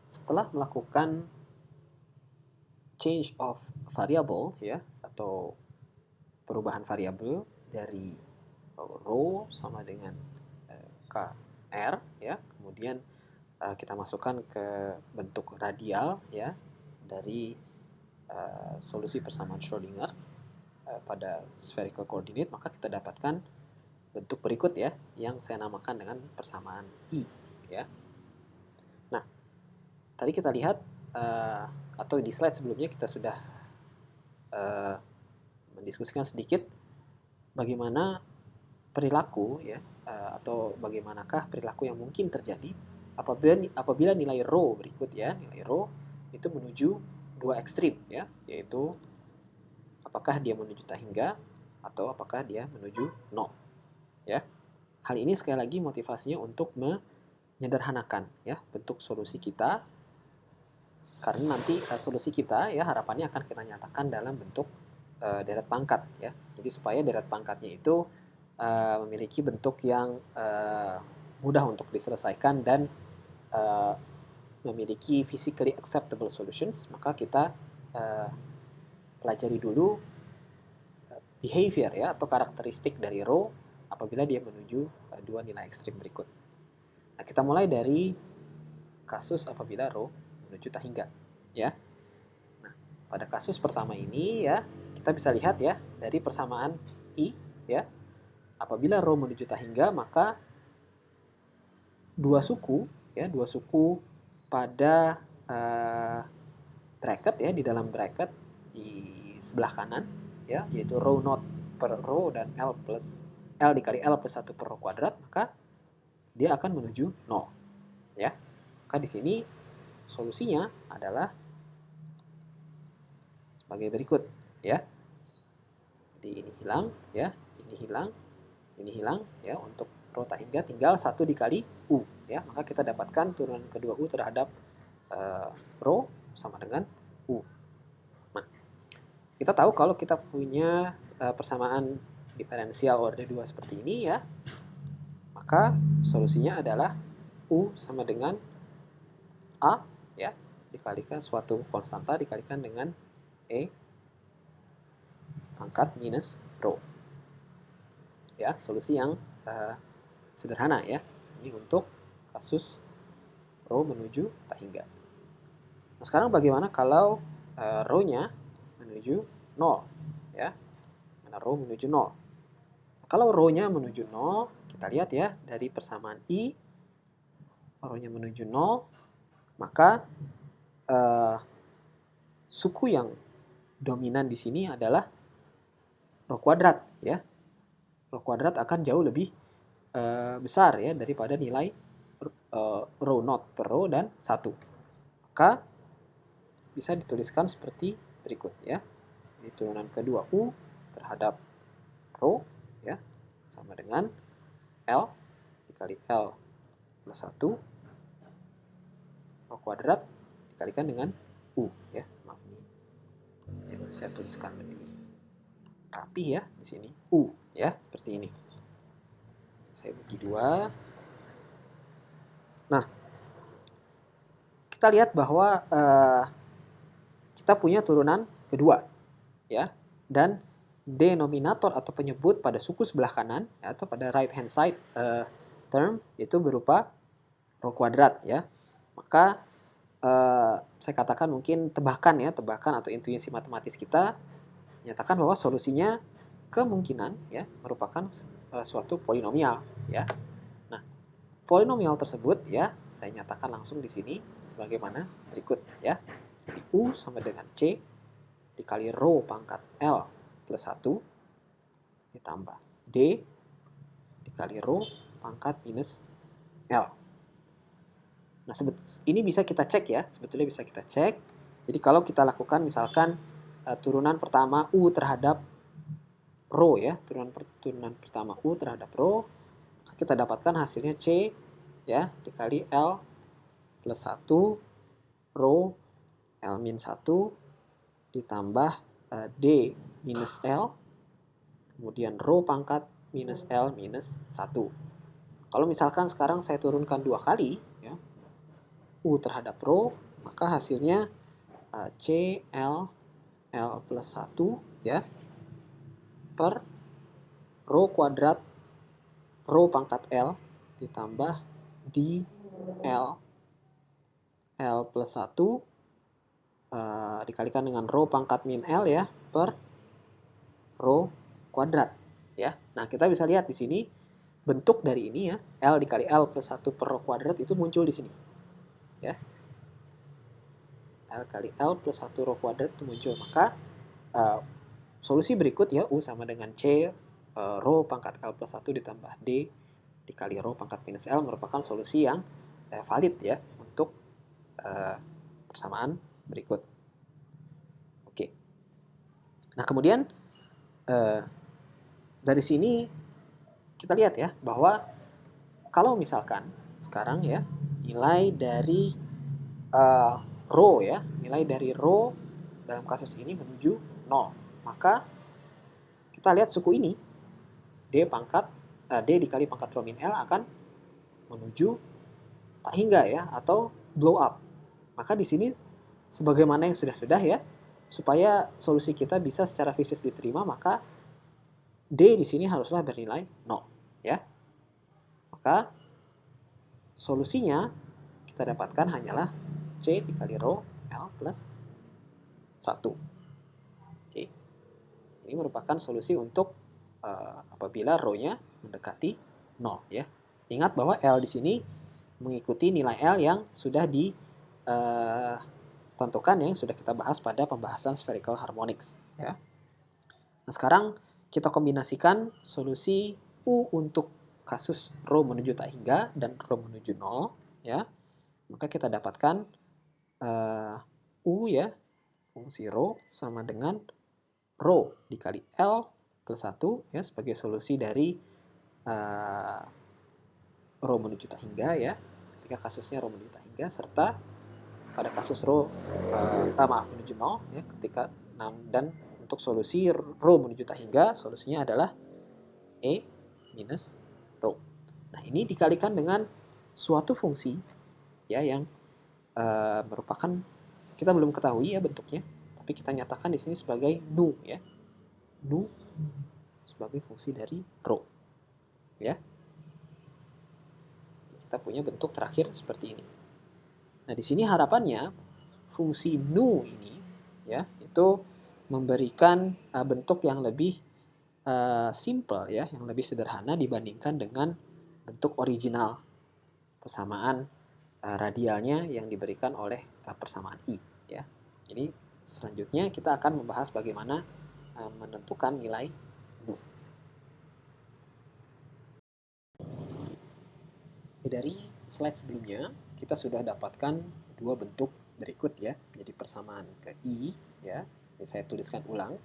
setelah melakukan change of variable ya atau perubahan variabel dari row sama dengan kr ya, kemudian kita masukkan ke bentuk radial ya dari solusi persamaan Schrödinger pada spherical coordinate, maka kita dapatkan bentuk berikut ya yang saya namakan dengan persamaan I ya. Nah, tadi kita lihat atau di slide sebelumnya kita sudah mendiskusikan sedikit bagaimana perilaku ya atau bagaimanakah perilaku yang mungkin terjadi apabila nilai rho berikut ya, nilai rho itu menuju dua ekstrim ya, yaitu apakah dia menuju tak hingga atau apakah dia menuju nol ya. Hal ini sekali lagi motivasinya untuk menyederhanakan ya bentuk solusi kita, karena nanti solusi kita ya harapannya akan kita nyatakan dalam bentuk deret pangkat ya. Jadi supaya deret pangkatnya itu memiliki bentuk yang mudah untuk diselesaikan dan memiliki physically acceptable solutions, maka kita pelajari dulu behavior ya atau karakteristik dari rho apabila dia menuju dua nilai ekstrim berikut. Nah, kita mulai dari kasus apabila rho menuju tak hingga ya. Nah, pada kasus pertama ini ya, kita bisa lihat ya dari persamaan I ya. Apabila rho menuju tak hingga, maka dua suku pada bracket ya, di dalam bracket di sebelah kanan ya, yaitu rho naught per rho dan L dikali L plus 1 per rho kuadrat, maka dia akan menuju 0 ya. Maka di sini solusinya adalah sebagai berikut ya. Jadi ini hilang ya, ini hilang ya. Untuk rho tak hingga tinggal 1 dikali U ya, maka kita dapatkan turunan kedua U terhadap rho sama dengan U. Nah, kita tahu kalau kita punya persamaan diferensial order 2 seperti ini ya, maka solusinya adalah U sama dengan A ya, dikalikan suatu konstanta dikalikan dengan E pangkat minus rho. Ya, solusi yang sederhana ya. Ini untuk kasus rho menuju tak hingga. Nah, sekarang bagaimana kalau rho-nya menuju 0 ya? Mana rho menuju 0? Kalau rho-nya menuju 0, kita lihat ya dari persamaan I, rho-nya menuju 0, maka suku yang dominan di sini adalah rho kuadrat ya. Rho kuadrat akan jauh lebih besar ya daripada nilai rho naught per rho dan 1. Maka bisa dituliskan seperti berikut ya. Ini turunan kedua U terhadap rho ya sama dengan L dikali L plus 1 rho kuadrat dikalikan dengan U ya. Maaf ini yang saya tuliskan lebih rapi ya di sini U ya, seperti ini. Saya bagi dua. Nah, kita lihat bahwa kita punya turunan kedua ya, dan denominator atau penyebut pada suku sebelah kanan ya, atau pada right hand side term itu berupa rho kuadrat ya. Maka saya katakan mungkin tebakan atau intuisi matematis kita menyatakan bahwa solusinya kemungkinan ya merupakan suatu polinomial ya. Nah, polinomial tersebut ya saya nyatakan langsung di sini sebagaimana berikut ya. Jadi U sama dengan C dikali rho pangkat L plus 1 ditambah D dikali rho pangkat minus L. Nah, ini bisa kita cek ya, sebetulnya bisa kita cek. Jadi kalau kita lakukan misalkan turunan pertama U terhadap rho ya, turunan pertama U terhadap rho, kita dapatkan hasilnya C ya dikali L plus 1 rho L min 1 ditambah D minus L kemudian rho pangkat minus L minus 1. Kalau misalkan sekarang saya turunkan 2 kali ya, U terhadap rho, maka hasilnya C L plus 1 ya per rho kuadrat rho pangkat L ditambah di L plus 1 dikalikan dengan rho pangkat min L ya per rho kuadrat ya. Nah, kita bisa lihat di sini bentuk dari ini ya, L dikali L plus 1 per rho kuadrat itu muncul di sini. Ya. L kali L plus 1 rho kuadrat itu muncul. Maka solusi berikut ya, U sama dengan C rho pangkat L plus 1 ditambah D dikali rho pangkat minus L merupakan solusi yang valid ya untuk persamaan berikut. Oke. Nah, kemudian dari sini kita lihat ya bahwa kalau misalkan sekarang ya nilai dari rho ya, nilai dari rho dalam kasus ini menuju 0, maka kita lihat suku ini D dikali pangkat rho min L akan menuju tak hingga ya atau blow up. Maka di sini sebagaimana yang sudah-sudah ya, supaya solusi kita bisa secara fisik diterima, maka D di sini haruslah bernilai 0 ya. Maka solusinya kita dapatkan hanyalah C dikali rho L plus 1. Oke. Ini merupakan solusi untuk apabila rho-nya mendekati 0 ya. Ingat bahwa L di sini mengikuti nilai L yang sudah ditentukan yang sudah kita bahas pada pembahasan spherical harmonics ya. Nah, sekarang kita kombinasikan solusi U untuk kasus rho menuju tak hingga dan rho menuju 0 ya. Maka kita dapatkan U ya, fungsi rho sama dengan rho dikali L plus 1 ya sebagai solusi dari rho menuju tak hingga ya, ketika kasusnya rho menuju tak hingga, serta pada kasus rho menuju 0 ya ketika dan untuk solusi rho menuju tak hingga solusinya adalah E minus rho. Nah, ini dikalikan dengan suatu fungsi ya yang merupakan kita belum ketahui ya bentuknya, tapi kita nyatakan di sini sebagai nu ya. Nu sebagai fungsi dari rho. Ya. Kita punya bentuk terakhir seperti ini. Nah, di sini harapannya fungsi nu ini ya itu memberikan bentuk yang lebih simple ya, yang lebih sederhana dibandingkan dengan bentuk original persamaan radialnya yang diberikan oleh persamaan I ya. Jadi selanjutnya kita akan membahas bagaimana menentukan nilai nu. Dari slide sebelumnya kita sudah dapatkan dua bentuk berikut ya, jadi persamaan ke I ya, ini saya tuliskan ulang,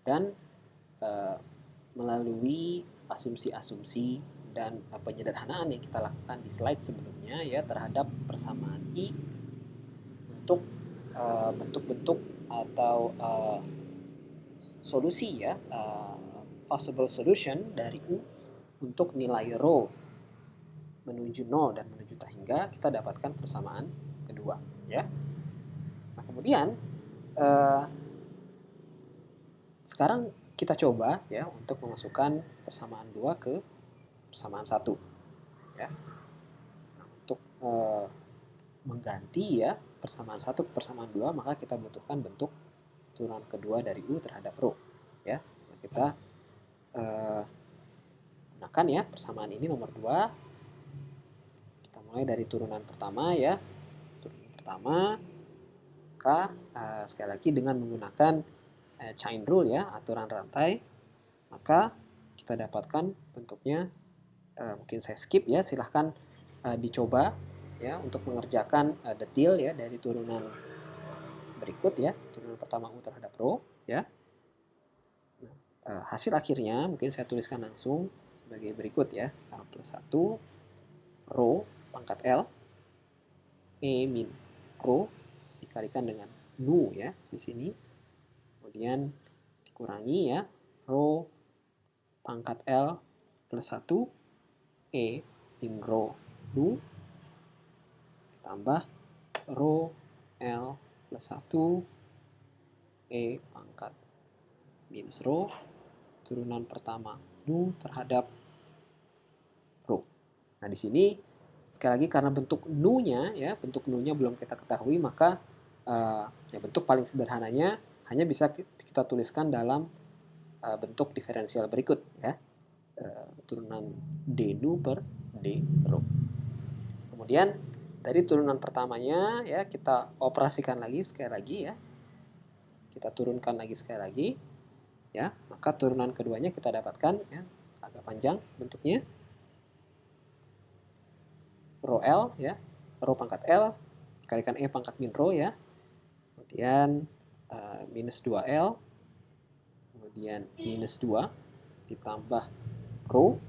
dan melalui asumsi-asumsi dan penyederhanaan yang kita lakukan di slide sebelumnya ya terhadap persamaan I untuk bentuk-bentuk atau solusi ya, possible solution dari U untuk nilai rho menuju 0 dan menuju tak hingga, kita dapatkan persamaan kedua ya. Nah, kemudian sekarang kita coba ya untuk memasukkan persamaan 2 ke persamaan 1 ya. Nah, untuk mengganti ya persamaan 1 ke persamaan 2, maka kita butuhkan bentuk turunan kedua dari U terhadap rho ya. Nah, kita gunakan ya persamaan ini nomor 2. Kita mulai dari turunan pertama ya. Turunan pertama, maka sekali lagi dengan menggunakan chain rule ya, aturan rantai, maka kita dapatkan bentuknya, mungkin saya skip ya, silahkan dicoba ya untuk mengerjakan detail ya dari turunan berikut ya, turunan pertama U terhadap rho ya. Nah, hasil akhirnya mungkin saya tuliskan langsung sebagai berikut ya, L plus 1 rho pangkat L E min rho dikalikan dengan nu ya di sini, kemudian dikurangi ya rho pangkat L plus 1 E min rho nu ditambah rho L plus 1 E pangkat minus rho turunan pertama nu terhadap rho. Nah, di sini sekali lagi karena bentuk nu-nya ya, bentuk nu-nya belum kita ketahui, maka ya bentuk paling sederhananya hanya bisa kita tuliskan dalam bentuk diferensial berikut ya. Turunan d nu per d rho. Kemudian dari turunan pertamanya ya kita operasikan lagi sekali lagi ya. Kita turunkan lagi sekali lagi ya, maka turunan keduanya kita dapatkan ya, agak panjang bentuknya. Rho L ya, rho pangkat L dikalikan E pangkat min rho ya. Kemudian minus 2L, kemudian minus 2 ditambah rho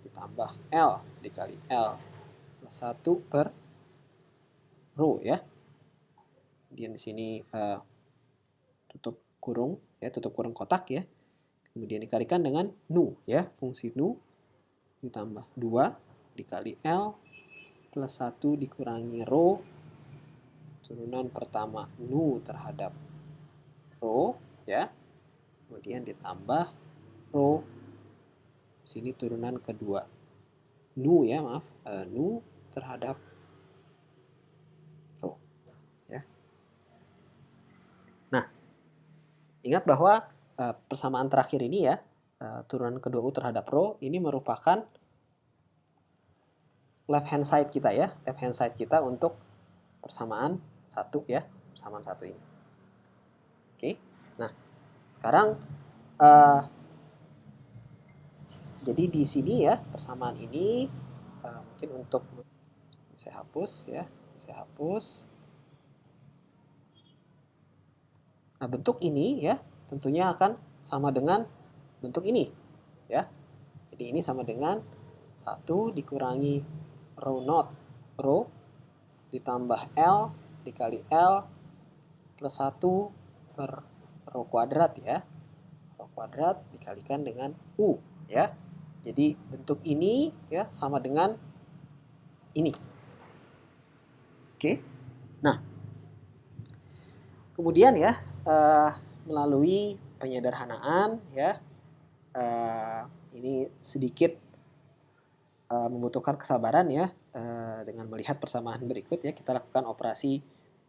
ditambah L dikali L plus 1 per rho ya. Kemudian di sini tutup kurung ya, tutup kurung kotak ya. Kemudian dikalikan dengan nu ya, fungsi nu ditambah 2 dikali L plus 1 dikurangi rho turunan pertama nu terhadap rho ya. Kemudian ditambah rho sini turunan kedua nu ya, maaf, nu terhadap rho ya. Nah, ingat bahwa persamaan terakhir ini ya, turunan kedua u terhadap rho ini merupakan left hand side kita ya, left hand side kita untuk persamaan satu ya, persamaan satu ini. Oke, nah sekarang jadi di sini ya persamaan ini mungkin untuk saya hapus ya, saya hapus. Nah, bentuk ini ya tentunya akan sama dengan bentuk ini ya. Jadi ini sama dengan 1 dikurangi rho naught rho ditambah L dikali L plus 1 per rho kuadrat ya. Rho kuadrat dikalikan dengan U ya. Jadi bentuk ini ya sama dengan ini. Oke. Nah, kemudian ya melalui penyederhanaan ya, ini sedikit membutuhkan kesabaran ya, dengan melihat persamaan berikut ya, kita lakukan operasi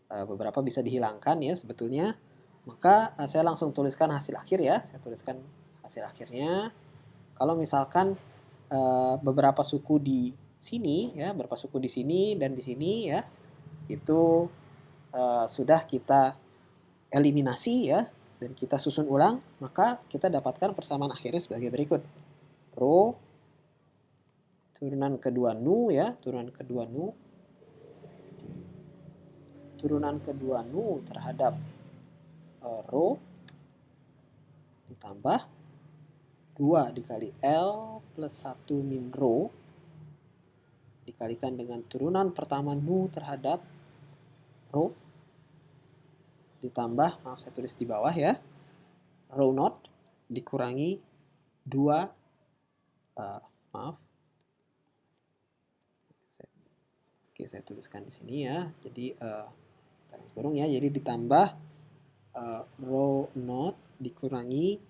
beberapa bisa dihilangkan ya sebetulnya. Maka saya langsung tuliskan hasil akhir ya, saya tuliskan hasil akhirnya. Kalau misalkan beberapa suku di sini ya, beberapa suku di sini dan di sini ya, itu sudah kita eliminasi ya, dan kita susun ulang, maka kita dapatkan persamaan akhirnya sebagai berikut. Rho turunan kedua nu ya, turunan kedua nu terhadap rho ditambah 2 dikali L plus 1 min rho dikalikan dengan turunan pertama nu terhadap rho ditambah, maaf saya tulis di bawah ya, rho naught dikurangi 2 maaf. Oke, saya tuliskan di sini ya. Jadi kurung ya, jadi ditambah rho naught dikurangi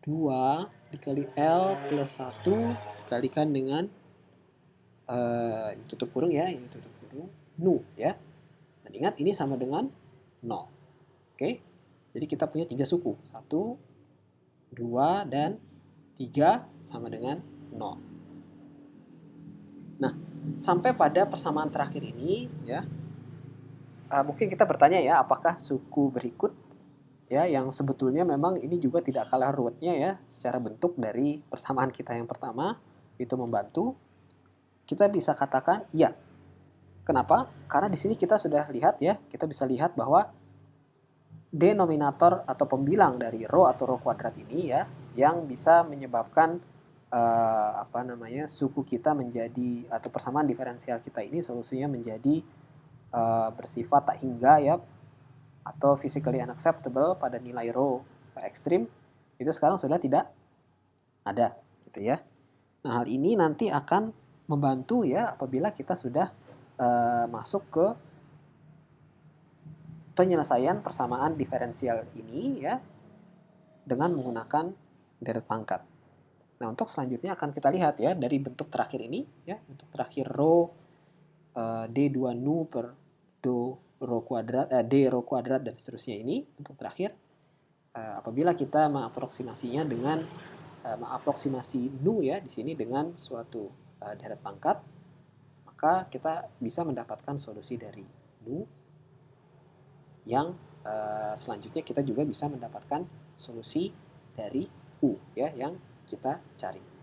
2 dikali L plus 1 dikalikan dengan tutup kurung ya, ini tutup kurung nu ya. Dan ingat ini sama dengan 0. Oke. Jadi kita punya 3 suku. 1, 2, dan 3 sama dengan 0. Nah, sampai pada persamaan terakhir ini ya, mungkin kita bertanya ya, apakah suku berikut ya yang sebetulnya memang ini juga tidak kalah ruwetnya ya secara bentuk dari persamaan kita yang pertama itu membantu, kita bisa katakan ya. Kenapa? Karena di sini kita sudah lihat ya, kita bisa lihat bahwa denominator atau pembilang dari rho atau rho kuadrat ini ya yang bisa menyebabkan suku kita menjadi, atau persamaan diferensial kita ini solusinya menjadi bersifat tak hingga ya, atau physically unacceptable pada nilai rho ekstrim, itu sekarang sudah tidak ada gitu ya. Nah, hal ini nanti akan membantu ya apabila kita sudah masuk ke penyelesaian persamaan diferensial ini ya dengan menggunakan deret pangkat. Nah, untuk selanjutnya akan kita lihat ya dari bentuk terakhir ini ya, bentuk terakhir rho D2 nu per do rho kuadrat D rho kuadrat dan seterusnya ini bentuk terakhir. Apabila kita mengaproksimasinya dengan mengaproksimasi nu ya di sini dengan suatu deret pangkat, maka kita bisa mendapatkan solusi dari nu yang selanjutnya kita juga bisa mendapatkan solusi dari U ya yang kita cari.